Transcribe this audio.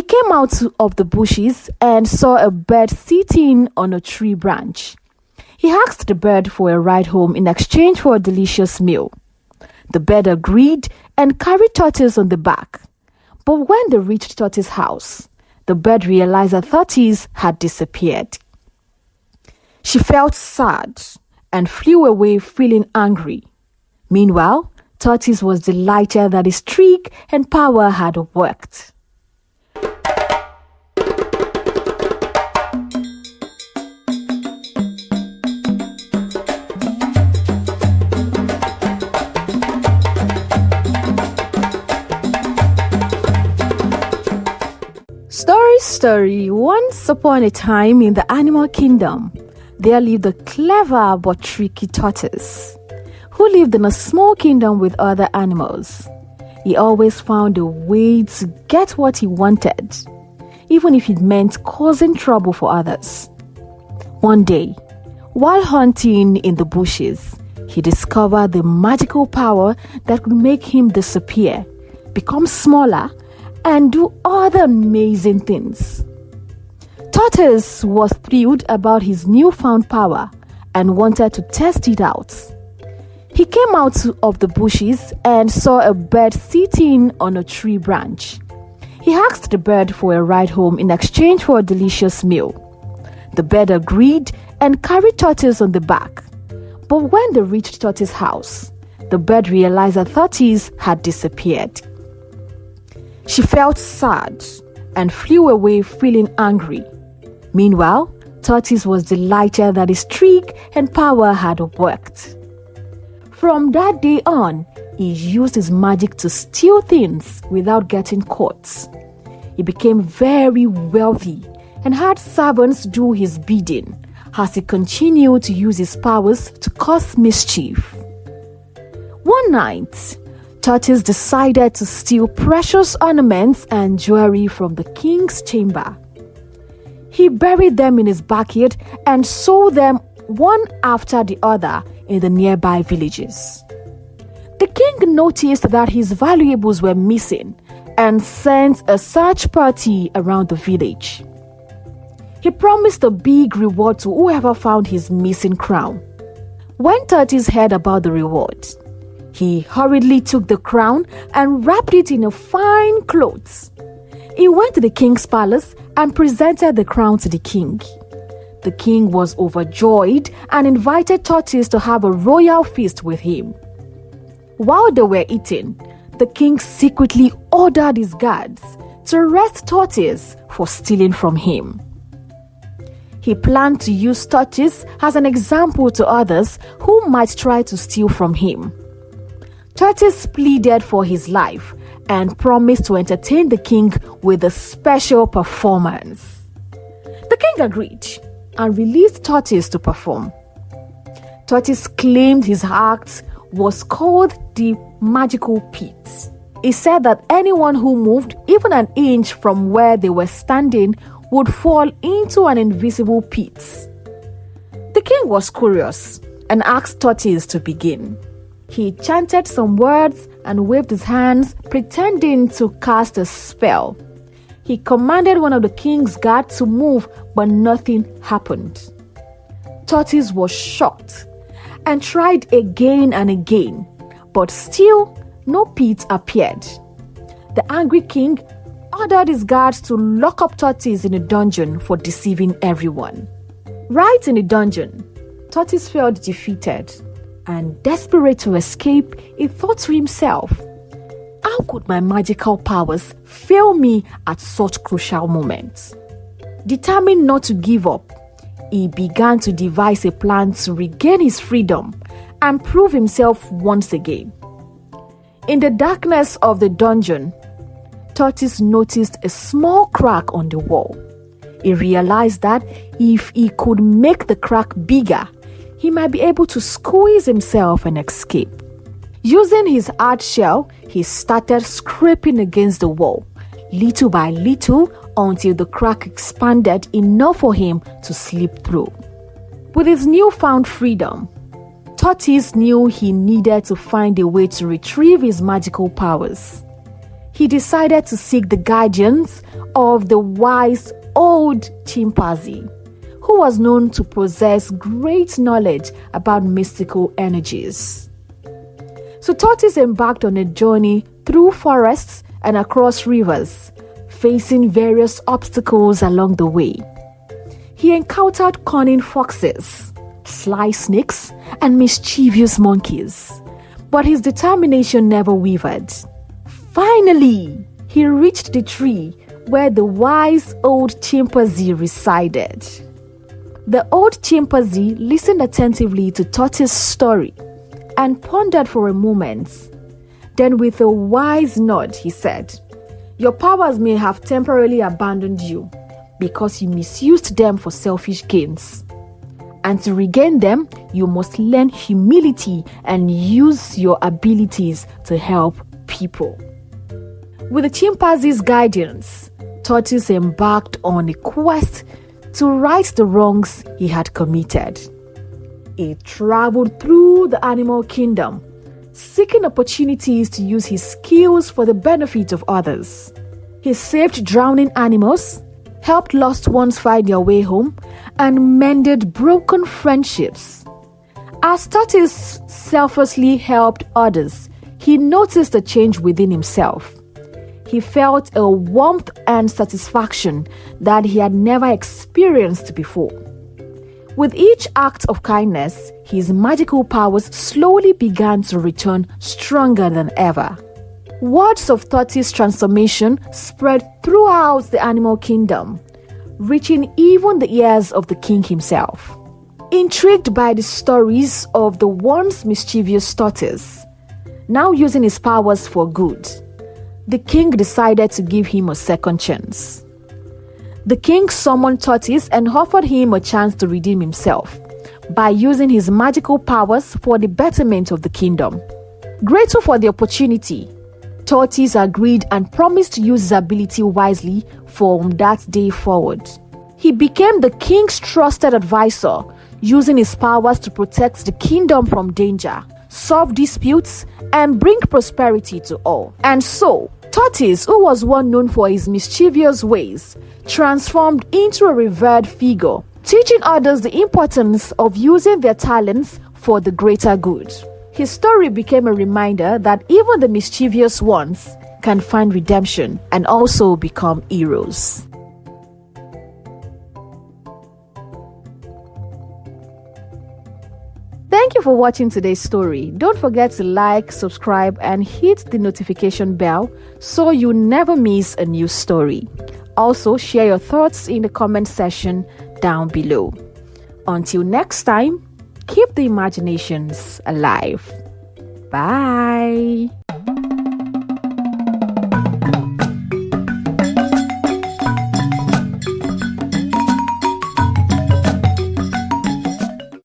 He came out of the bushes and saw a bird sitting on a tree branch. He asked the bird for a ride home in exchange for a delicious meal. The bird agreed and carried Tortoise on the back. But when they reached Tortoise's house, the bird realized that Tortoise had disappeared. She felt sad and flew away feeling angry. Meanwhile, Tortoise was delighted that his trick and power had worked. Story. Once upon a time in the animal kingdom, there lived a clever but tricky tortoise who lived in a small kingdom with other animals. He always found a way to get what he wanted, even if it meant causing trouble for others. One day, while hunting in the bushes, he discovered the magical power that could make him disappear, become smaller, and do other amazing things. Tortoise was thrilled about his newfound power and wanted to test it out. He came out of the bushes and saw a bird sitting on a tree branch. He asked the bird for a ride home in exchange for a delicious meal. The bird agreed and carried Tortoise on the back. But when they reached Tortoise's house, the bird realized that Tortoise had disappeared. She felt sad and flew away feeling angry. Meanwhile, Tortoise was delighted that his trick and power had worked. From that day on, he used his magic to steal things without getting caught. He became very wealthy and had servants do his bidding as he continued to use his powers to cause mischief. One night, Tortoise decided to steal precious ornaments and jewelry from the king's chamber. He buried them in his backyard and sold them one after the other in the nearby villages. The king noticed that his valuables were missing and sent a search party around the village. He promised a big reward to whoever found his missing crown. When Tortoise heard about the reward, he hurriedly took the crown and wrapped it in a fine cloth. He went to the king's palace and presented the crown to the king. The king was overjoyed and invited Tortoise to have a royal feast with him. While they were eating, the king secretly ordered his guards to arrest Tortoise for stealing from him. He planned to use Tortoise as an example to others who might try to steal from him. Tortoise pleaded for his life and promised to entertain the king with a special performance. The king agreed and released Tortoise to perform. Tortoise claimed his act was called the magical pit. He said that anyone who moved even an inch from where they were standing would fall into an invisible pit. The king was curious and asked Tortoise to begin. He chanted some words and waved his hands, pretending to cast a spell. He commanded one of the king's guards to move, but nothing happened. Tortoise was shocked and tried again and again, but still no pit appeared. The angry king ordered his guards to lock up Tortoise in a dungeon for deceiving everyone. Right in the dungeon, Tortoise felt defeated. And desperate to escape, he thought to himself, how could my magical powers fail me at such crucial moments? Determined not to give up, he began to devise a plan to regain his freedom and prove himself once again. In the darkness of the dungeon, Tortoise noticed a small crack on the wall. He realized that if he could make the crack bigger, he might be able to squeeze himself and escape. Using his hard shell, he started scraping against the wall, little by little, until the crack expanded enough for him to slip through. With his newfound freedom, Tortoise knew he needed to find a way to retrieve his magical powers. he decided to seek the guidance of the wise old chimpanzee, who was known to possess great knowledge about mystical energies. So Tortoise embarked on a journey through forests and across rivers, facing various obstacles along the way. He encountered cunning foxes, sly snakes, and mischievous monkeys, but his determination never wavered. Finally, he reached the tree where the wise old chimpanzee resided. The old chimpanzee listened attentively to Tortoise's story and pondered for a moment. Then with a wise nod, he said, "Your powers may have temporarily abandoned you because you misused them for selfish gains. And to regain them, you must learn humility and use your abilities to help people." With the chimpanzee's guidance, Tortoise embarked on a quest to right the wrongs he had committed. He traveled through the animal kingdom, seeking opportunities to use his skills for the benefit of others. He saved drowning animals, helped lost ones find their way home, and mended broken friendships. As Tortoise selflessly helped others, he noticed a change within himself. He felt a warmth and satisfaction that he had never experienced before. With each act of kindness, his magical powers slowly began to return stronger than ever. Words of Tortoise's transformation spread throughout the animal kingdom, reaching even the ears of the king himself. Intrigued by the stories of the once mischievous Tortoise, now using his powers for good, the king decided to give him a second chance. The king summoned Tortoise and offered him a chance to redeem himself by using his magical powers for the betterment of the kingdom. Grateful for the opportunity, Tortoise agreed and promised to use his ability wisely from that day forward. He became the king's trusted advisor, using his powers to protect the kingdom from danger, solve disputes, and bring prosperity to all. And so, Tortoise, who was one known for his mischievous ways, transformed into a revered figure, teaching others the importance of using their talents for the greater good. His story became a reminder that even the mischievous ones can find redemption and also become heroes. Thank you for watching today's story. Don't forget to like, subscribe, and hit the notification bell so you never miss a new story. Also, share your thoughts in the comment section down below. Until next time, keep the imaginations alive. Bye.